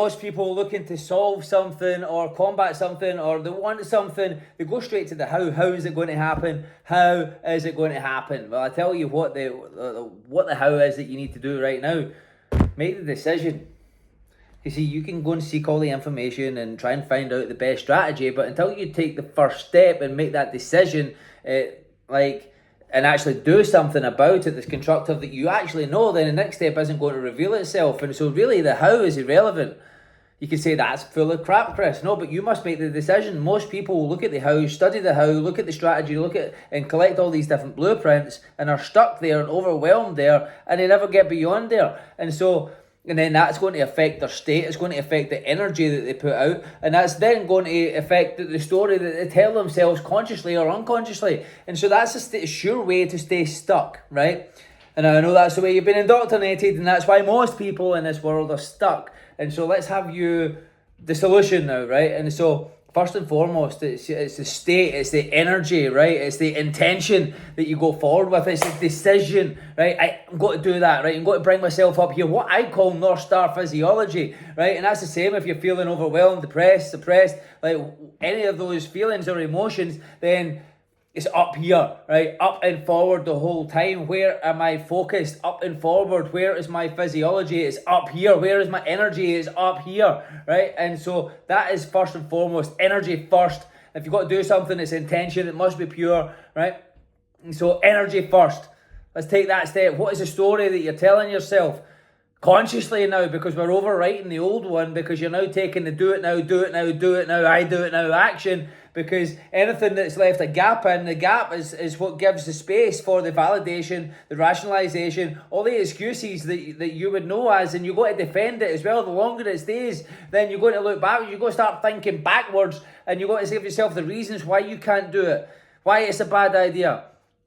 most people looking to solve something or combat something or they want something, they go straight to the how. How is it going to happen? How is it going to happen? Well, I tell you what the how is that you need to do right now. Make the decision. You see, you can go and seek all the information and try and find out the best strategy, but until you take the first step and make that decision, and actually do something about it that's constructive that you actually know, then the next step isn't going to reveal itself. And so really the how is irrelevant. You can say that's full of crap, Chris. No, but you must make the decision. Most people will look at the how, study the how, look at the strategy, look at and collect all these different blueprints and are stuck there and overwhelmed there and they never get beyond there. And then that's going to affect their state, it's going to affect the energy that they put out, and that's then going to affect the story that they tell themselves consciously or unconsciously. And so that's a sure way to stay stuck, right? And I know that's the way you've been indoctrinated, and that's why most people in this world are stuck. And so let's have you the solution now, right? And so first and foremost, it's the state, it's the energy, right? It's the intention that you go forward with. It's the decision, right? I'm going to do that, right? I'm going to bring myself up here. What I call North Star physiology, right? And that's the same if you're feeling overwhelmed, depressed, suppressed, like any of those feelings or emotions, then it's up here, right? Up and forward the whole time. Where am I focused? Up and forward. Where is my physiology? It's up here. Where is my energy? It's up here, right? And so that is first and foremost. Energy first. If you've got to do something, it's intention. It must be pure, right? And so energy first. Let's take that step. What is the story that you're telling yourself? Consciously now, because we're overwriting the old one, because you're now taking the do it now, do it now, do it now, I do it now action, because anything that's left a gap in, the gap is what gives the space for the validation, the rationalization, all the excuses that you would know as, and you're going to defend it as well. The longer it stays, then you're going to look back, you're going to start thinking backwards, and you're going to give yourself the reasons why you can't do it, why it's a bad idea,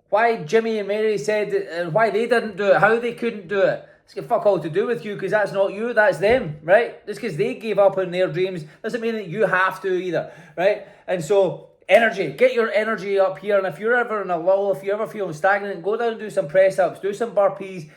why Jimmy and Mary said it, and why they didn't do it, how they couldn't do it. It's got fuck all to do with you, because that's not you, that's them, right? Just because they gave up on their dreams doesn't mean that you have to either, right? And so, energy, get your energy up here, and if you're ever in a lull, if you're ever feeling stagnant, go down and do some press-ups, do some burpees,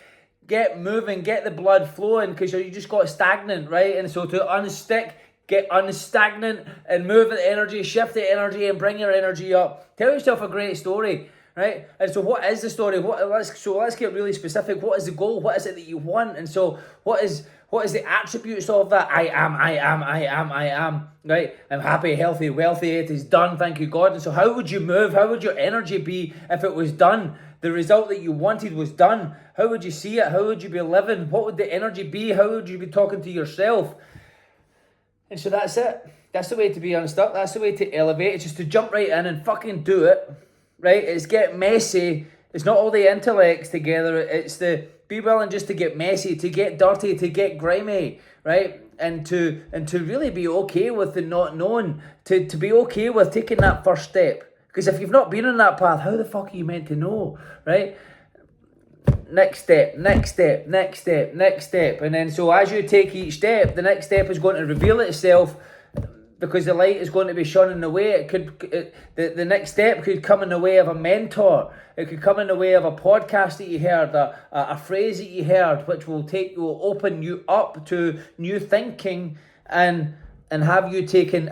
get moving, get the blood flowing, because you just got stagnant, right? And so to unstick, get unstagnant, and move the energy, shift the energy, and bring your energy up. Tell yourself a great story. Right? And so what is the story? Let's get really specific. What is the goal? What is it that you want? And so what is the attributes of that? I am. Right? I'm happy, healthy, wealthy. It is done. Thank you, God. And so how would you move? How would your energy be if it was done? The result that you wanted was done. How would you see it? How would you be living? What would the energy be? How would you be talking to yourself? And so that's it. That's the way to be unstuck. That's the way to elevate. It's just to jump right in and fucking do it. Right, it's get messy. It's not all the intellects together. It's the be willing just to get messy, to get dirty, to get grimy, right? And to really be okay with the not known, to be okay with taking that first step. Because if you've not been on that path, how the fuck are you meant to know, right? Next step, next step, next step, next step. And then so as you take each step, the next step is going to reveal itself, because the light is going to be shunning away. The next step could come in the way of a mentor. It could come in the way of a podcast that you heard, a phrase that you heard, which will open you up to new thinking and have you taking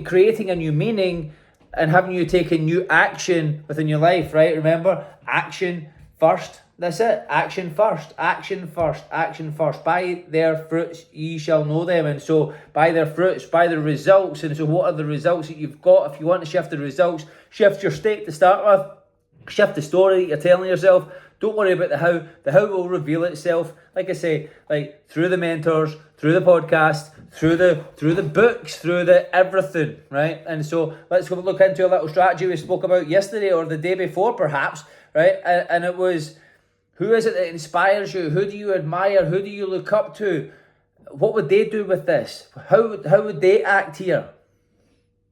creating a new meaning and having you taking new action within your life, right? Remember, action first. That's it. Action first. Action first. Action first. By their fruits ye shall know them. And so by their fruits, by the results. And so what are the results that you've got? If you want to shift the results, shift your state to start with. Shift the story that you're telling yourself. Don't worry about the how. The how will reveal itself. Like I say, like through the mentors, through the podcast, through the books, through the everything, right? And so let's go look into a little strategy we spoke about yesterday or the day before perhaps, right? And it was, who is it that inspires you? Who do you admire? Who do you look up to? What would they do with this? How would they act here?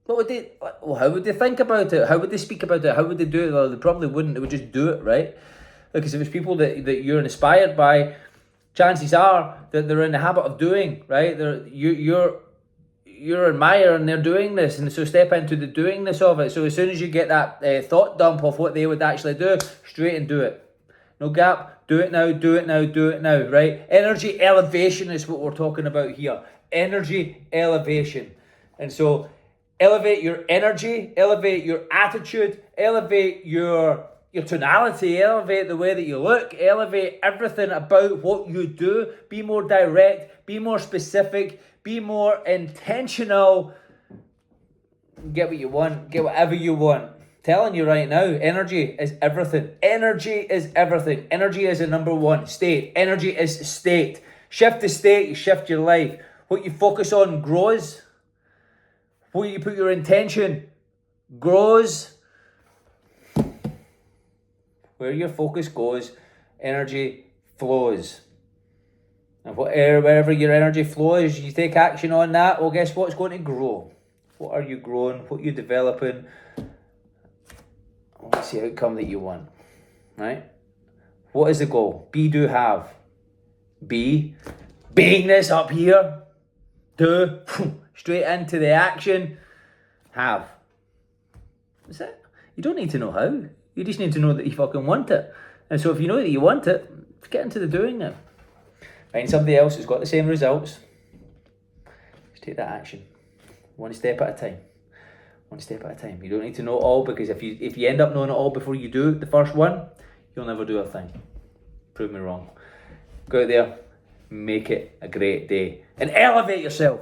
How would they think about it? How would they speak about it? How would they do it? Well, they probably wouldn't. They would just do it, right? Because if it's people that you're inspired by, chances are that they're in the habit of doing, right? You're admiring they're doing this, and so step into the doingness of it. So as soon as you get that thought dump of what they would actually do, straight and do it. No gap. Do it now, do it now, do it now, right? Energy elevation is what we're talking about here. Energy elevation. And so elevate your energy, elevate your attitude, elevate your tonality, elevate the way that you look, elevate everything about what you do. Be more direct, be more specific, be more intentional. Get what you want, get whatever you want. Telling you right now, energy is everything. Energy is everything. Energy is the number one. State. Energy is state. Shift the state, you shift your life. What you focus on grows. Where you put your intention grows. Where your focus goes, energy flows. And wherever your energy flows, you take action on that, well, guess what? It's going to grow. What are you growing? What are you developing? What's the outcome that you want? Right? What is the goal? Be, do, have. Be, beingness up here. Do, straight into the action. Have. That's it. You don't need to know how. You just need to know that you fucking want it. And so if you know that you want it, get into the doing now. Find somebody else who's got the same results. Just take that action. One step at a time. One step at a time. You don't need to know it all, because if you end up knowing it all before you do the first one, you'll never do a thing. Prove me wrong. Go out there, make it a great day, and elevate yourself.